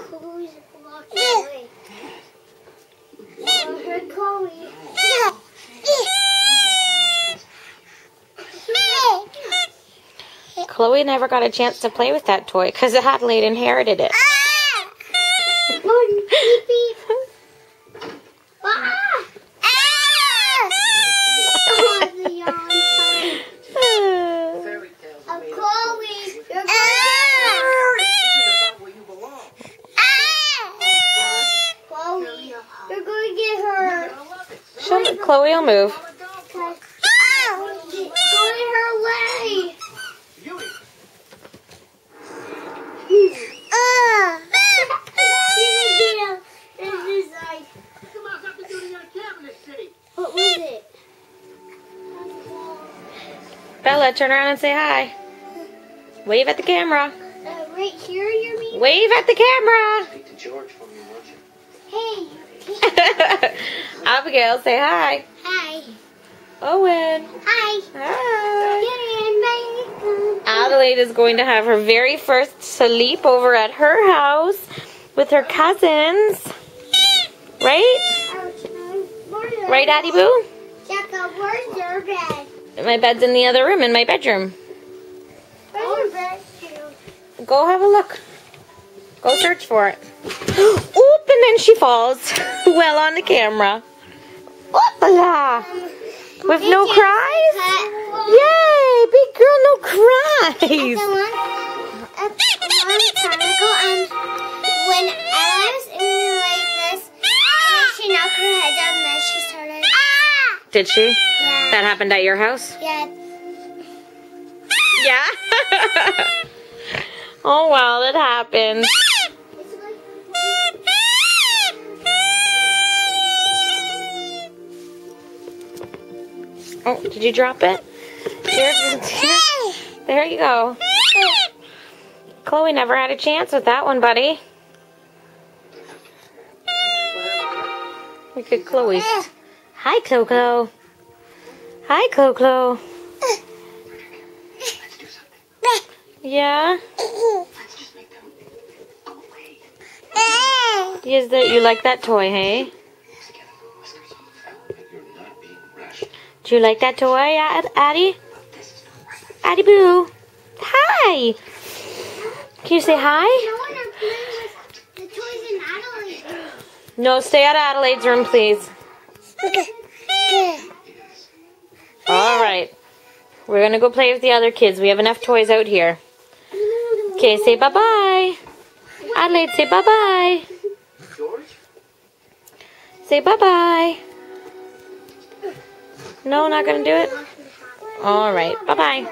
Chloe's walking away. I heard Chloe. Chloe never got a chance to play with that toy because Adelaide inherited it. Beep, beep. Ah! Oh, the yawn time. Chloe, you're Chloe, you're going to get her. Chloe will move. Go in her way. What was it? Bella, turn around and say hi. Wave at the camera. Right here, you mean? Wave at the camera. Speak to George for me, won't you? Hey. Abigail, say hi. Hi. Owen. Hi. Hi. Adelaide is going to have her very first sleep over at her house with her cousins. Right? Right, Addie Boo? Jacka, where's your bed? My bed's in the other room, in my bedroom. Where's your bed, too? Go have a look. Go search for it. Oop, and then she falls. Well on the camera. Oopala! With no cries? Yay! Big girl, no cries! A long time ago, when Ella was like this, and then she knocked her head down, and then she started. Did she? Yeah. That happened at your house? Yeah. Yeah? Oh, well, it happened. Oh, did you drop it? There you go. Chloe never had a chance with that one, buddy. Look at Chloe's. Hi, Clo-Clo. Hi, Clo-Clo. Yeah? Is that you like that toy, hey? Do you like that toy, Addie? Addie Boo. Hi. Can you say hi? The toys in Adelaide's room. No, stay out of Adelaide's room, please. All right. We're going to go play with the other kids. We have enough toys out here. Okay, say bye-bye. Adelaide, say bye-bye. George? Say bye-bye. No, not going to do it? All right. Bye-bye.